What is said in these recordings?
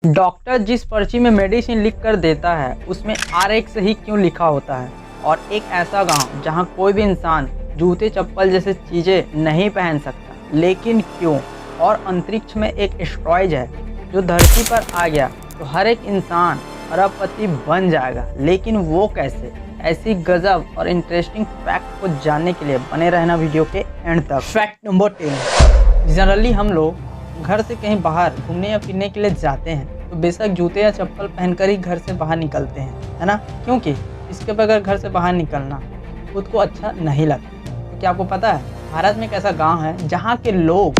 Doctor जिस पर्ची में मेडिसिन लिख कर देता है उसमें RX ही क्यों लिखा होता है। और एक ऐसा गांव जहां कोई भी इंसान जूते चप्पल जैसे चीज़ें नहीं पहन सकता, लेकिन क्यों। और अंतरिक्ष में एक एस्ट्रॉयड है जो धरती पर आ गया तो हर एक इंसान अरबपति बन जाएगा, लेकिन वो कैसे। ऐसी गजब और इंटरेस्टिंग फैक्ट को जानने के लिए बने रहना वीडियो के एंड तक। Fact number 10। जनरली हम लोग घर से कहीं बाहर घूमने या फिरने के लिए जाते हैं तो बेशक जूते या चप्पल पहनकर ही घर से बाहर निकलते हैं, है ना। क्योंकि इसके बगैर घर से बाहर निकलना खुद को अच्छा नहीं लगता। तो क्या आपको पता है भारत में एक ऐसा गाँव है जहाँ के लोग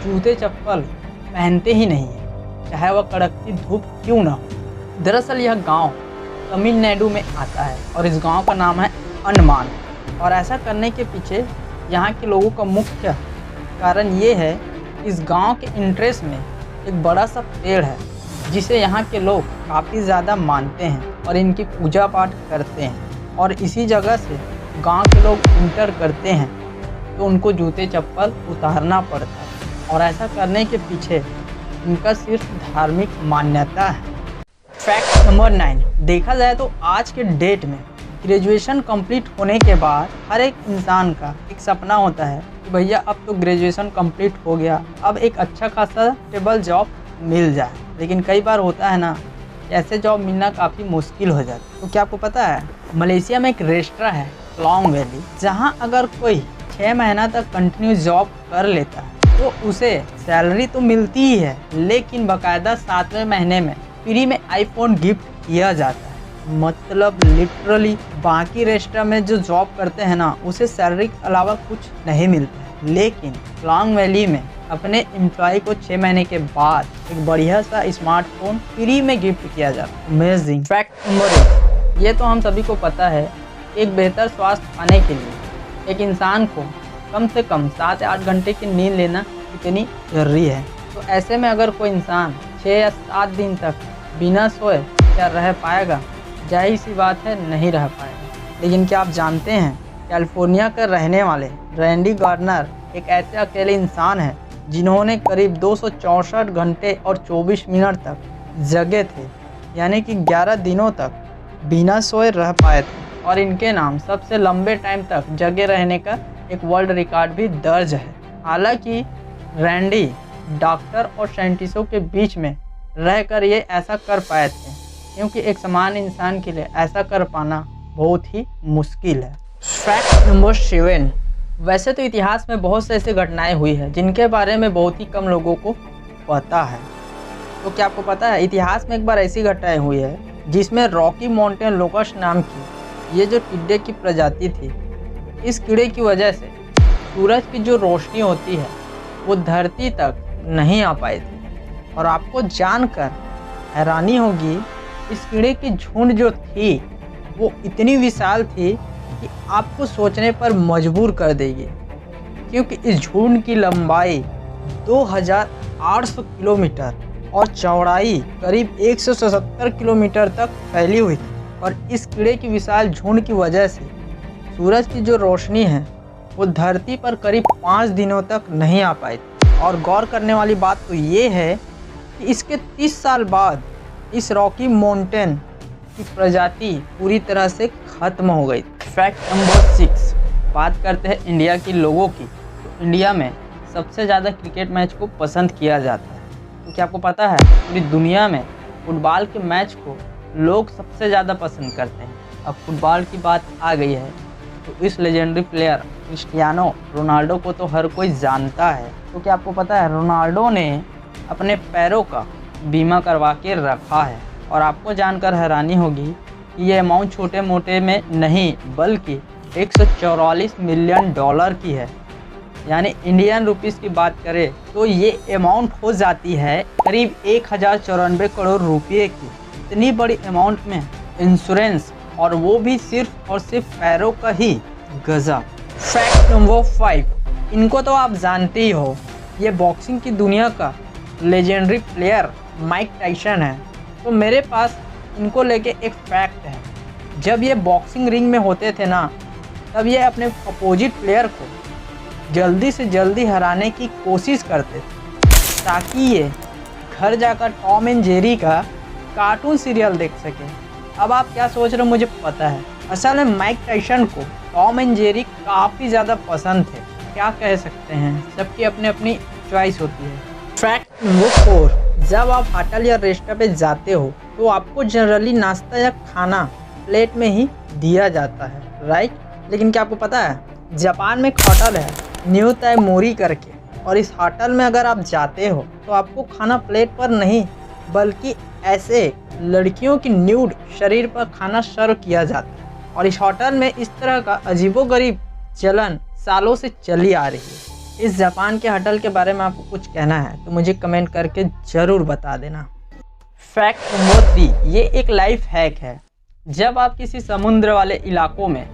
जूते चप्पल पहनते ही नहीं है, चाहे वह कड़कती धूप क्यों ना हो। दरअसल यह गाँव तमिलनाडु में आता है और इस गांव का नाम है अंडमान। और ऐसा करने के पीछे यहाँ के लोगों का मुख्य कारण ये है, इस गांव के इंटरेस्ट में एक बड़ा सा पेड़ है जिसे यहाँ के लोग काफ़ी ज़्यादा मानते हैं और इनकी पूजा पाठ करते हैं। और इसी जगह से गांव के लोग इंटर करते हैं तो उनको जूते चप्पल उतारना पड़ता है। और ऐसा करने के पीछे इनका सिर्फ धार्मिक मान्यता है। Fact number 9। देखा जाए तो आज के डेट में ग्रेजुएशन कंप्लीट होने के बाद हर एक इंसान का एक सपना होता है कि भैया अब तो ग्रेजुएशन कंप्लीट हो गया, अब एक अच्छा खासा स्टेबल जॉब मिल जाए। लेकिन कई बार होता है ना, ऐसे जॉब मिलना काफ़ी मुश्किल हो जाता है। तो क्या आपको पता है मलेशिया में एक रेस्टोरेंट है क्लॉन्ग वैली, जहाँ अगर कोई 6 महीना तक कंटिन्यू जॉब कर लेता है तो उसे सैलरी तो मिलती ही है, लेकिन बाकायदा 7वें महीने में फ्री में iPhone गिफ्ट किया जाता है। मतलब लिटरली बाकी रेस्टोरेंट में जो जॉब करते हैं ना, उसे सैलरी के अलावा कुछ नहीं मिलता है, लेकिन क्लॉन्ग वैली में अपने एम्प्लॉय को 6 महीने के बाद एक बढ़िया सा स्मार्टफोन फ्री में गिफ्ट किया जाता है। अमेजिंग। Fact number 1। ये तो हम सभी को पता है, एक बेहतर स्वास्थ्य पाने के लिए एक इंसान को कम से कम 7 या 8 घंटे की नींद लेना कितनी जरूरी है। तो ऐसे में अगर कोई इंसान 6 या 7 दिन तक बिना सोए क्या रह पाएगा? जाहिर सी बात है, नहीं रह पाएगा। लेकिन क्या आप जानते हैं कैलिफोर्निया का रहने वाले रैंडी गार्डनर एक ऐसे अकेले इंसान हैं जिन्होंने करीब 264 घंटे और 24 मिनट तक जगे थे, यानी कि 11 दिनों तक बिना सोए रह पाए थे। और इनके नाम सबसे लंबे टाइम तक जगे रहने का एक वर्ल्ड रिकॉर्ड भी दर्ज है। हालांकि रैंडी डॉक्टर और साइंटिस्टों के बीच में रहकर ये ऐसा कर पाए थे, क्योंकि एक सामान्य इंसान के लिए ऐसा कर पाना बहुत ही मुश्किल है। Fact number 7। वैसे तो इतिहास में बहुत से ऐसी घटनाएं हुई हैं जिनके बारे में बहुत ही कम लोगों को पता है। तो क्या आपको पता है इतिहास में एक बार ऐसी घटनाएं हुई है जिसमें रॉकी माउंटेन लोकस्ट नाम की ये जो टिड्डे की प्रजाति थी, इस कीड़े की वजह से सूरज की जो रोशनी होती है वो धरती तक नहीं आ पाई थी। और आपको जानकर हैरानी होगी, इस कीड़े की झुंड जो थी वो इतनी विशाल थी कि आपको सोचने पर मजबूर कर देगी, क्योंकि इस झुंड की लंबाई 2800 किलोमीटर और चौड़ाई करीब 177 किलोमीटर तक फैली हुई थी। और इस कीड़े की विशाल झुंड की वजह से सूरज की जो रोशनी है वो धरती पर करीब 5 दिनों तक नहीं आ पाई थी। और गौर करने वाली बात तो ये है कि इसके 30 साल बाद इस रॉकी माउंटेन की प्रजाति पूरी तरह से ख़त्म हो गई। Fact number 6। बात करते हैं इंडिया के लोगों की। तो इंडिया में सबसे ज़्यादा क्रिकेट मैच को पसंद किया जाता है। तो क्या आपको पता है पूरी दुनिया में फुटबॉल के मैच को लोग सबसे ज़्यादा पसंद करते हैं। अब फुटबॉल की बात आ गई है तो इस लेजेंडरी प्लेयर क्रिस्टियानो रोनाल्डो को तो हर कोई जानता है। तो क्या आपको पता है रोनाल्डो ने अपने पैरों का बीमा करवा के रखा है। और आपको जानकर हैरानी होगी कि ये अमाउंट छोटे मोटे में नहीं बल्कि 144 मिलियन डॉलर की है। यानी इंडियन रुपीस की बात करें तो ये अमाउंट हो जाती है करीब 1094 करोड़ रुपये की। इतनी बड़ी अमाउंट में इंश्योरेंस, और वो भी सिर्फ और सिर्फ पैरों का ही। गजब। Fact number 5। इनको तो आप जानते ही हो, ये बॉक्सिंग की दुनिया का लेजेंडरी प्लेयर माइक टाइसन है। तो मेरे पास इनको लेके एक फैक्ट है। जब ये बॉक्सिंग रिंग में होते थे ना, तब ये अपने अपोजिट प्लेयर को जल्दी से जल्दी हराने की कोशिश करते थे ताकि ये घर जाकर टॉम एंड जेरी का कार्टून सीरियल देख सके। अब आप क्या सोच रहे हो मुझे पता है, असल में माइक टाइसन को टॉम एंड जेरी काफ़ी ज़्यादा पसंद थे। क्या कह सकते हैं, सबकी अपनी अपनी चॉइस होती है। फैक्ट नंबर 4, जब आप होटल या रेस्टोरेंट पे जाते हो तो आपको जनरली नाश्ता या खाना प्लेट में ही दिया जाता है, राइट। लेकिन क्या आपको पता है, जापान में एक होटल है न्यू ताइमोरी करके, और इस होटल में अगर आप जाते हो तो आपको खाना प्लेट पर नहीं बल्कि ऐसे लड़कियों की न्यूड शरीर पर खाना सर्व किया जाता है। और इस होटल में इस तरह का अजीबोगरीब चलन सालों से चली आ रही है। इस जापान के होटल के बारे में आपको कुछ कहना है तो मुझे कमेंट करके ज़रूर बता देना। फैक्ट नंबर 3, ये एक लाइफ हैक है। जब आप किसी समुद्र वाले इलाकों में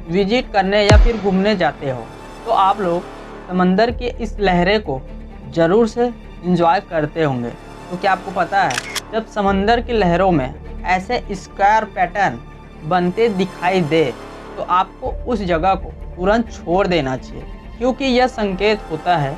विजिट करने या फिर घूमने जाते हो तो आप लोग समंदर की इस लहरें को ज़रूर से इंजॉय करते होंगे। तो क्या आपको पता है, जब समंदर की लहरों में ऐसे स्क्वायर पैटर्न बनते दिखाई दे तो आपको उस जगह को तुरंत छोड़ देना चाहिए, क्योंकि यह संकेत होता है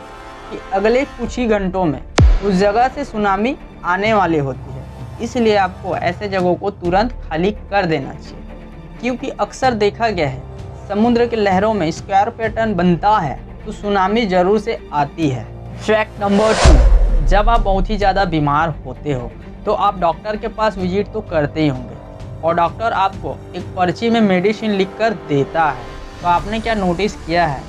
कि अगले कुछ ही घंटों में उस जगह से सुनामी आने वाली होती है। इसलिए आपको ऐसे जगहों को तुरंत खाली कर देना चाहिए, क्योंकि अक्सर देखा गया है समुद्र की लहरों में स्क्वायर पैटर्न बनता है तो सुनामी जरूर से आती है। फैक्ट नंबर 2, जब आप बहुत ही ज़्यादा बीमार होते हो तो आप डॉक्टर के पास विजिट तो करते ही होंगे, और डॉक्टर आपको एक पर्ची में मेडिसिन लिखकर देता है। तो आपने क्या नोटिस किया है,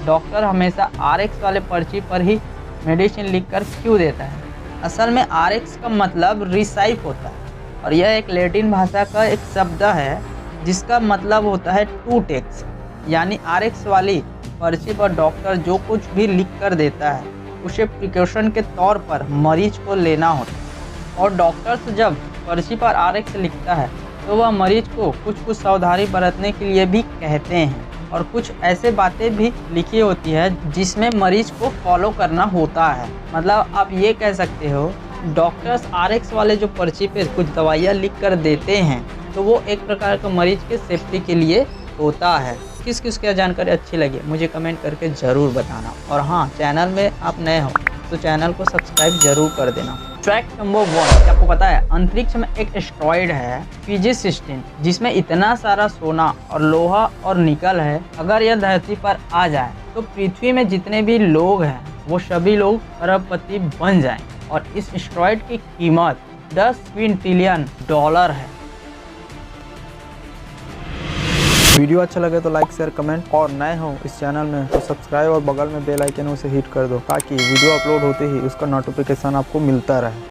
डॉक्टर हमेशा RX वाले पर्ची पर ही मेडिसिन लिखकर क्यों देता है? असल में RX का मतलब रिसाइप होता है, और यह एक लैटिन भाषा का एक शब्द है जिसका मतलब होता है टू टेक्स। यानी RX वाली पर्ची पर डॉक्टर जो कुछ भी लिख कर देता है उसे प्रिकॉशन के तौर पर मरीज को लेना होता है। और डॉक्टर्स जब पर्ची पर RX लिखता है तो वह मरीज को कुछ सावधानी बरतने के लिए भी कहते हैं, और कुछ ऐसे बातें भी लिखी होती है जिसमें मरीज को फॉलो करना होता है। मतलब आप ये कह सकते हो, डॉक्टर्स RX वाले जो पर्ची पे कुछ दवाइयाँ लिख कर देते हैं तो वो एक प्रकार का मरीज के सेफ्टी के लिए होता है। किस किस की जानकारी अच्छी लगी मुझे कमेंट करके ज़रूर बताना, और हाँ, चैनल में आप नए हो तो चैनल को सब्सक्राइब जरूर कर देना। फैक्ट नंबर 1, क्या आपको पता है अंतरिक्ष में एक एस्ट्रॉयड है PG-16 जिसमें इतना सारा सोना और लोहा और निकल है, अगर यह धरती पर आ जाए तो पृथ्वी में जितने भी लोग हैं वो सभी लोग अरबपति बन जाएं, और इस एस्ट्रॉयड की कीमत 10 क्विंटिलियन डॉलर है। वीडियो अच्छा लगे तो लाइक शेयर कमेंट, और नए हो इस चैनल में तो सब्सक्राइब और बगल में बेल आइकन उसे हिट कर दो ताकि वीडियो अपलोड होते ही उसका नोटिफिकेशन आपको मिलता रहे।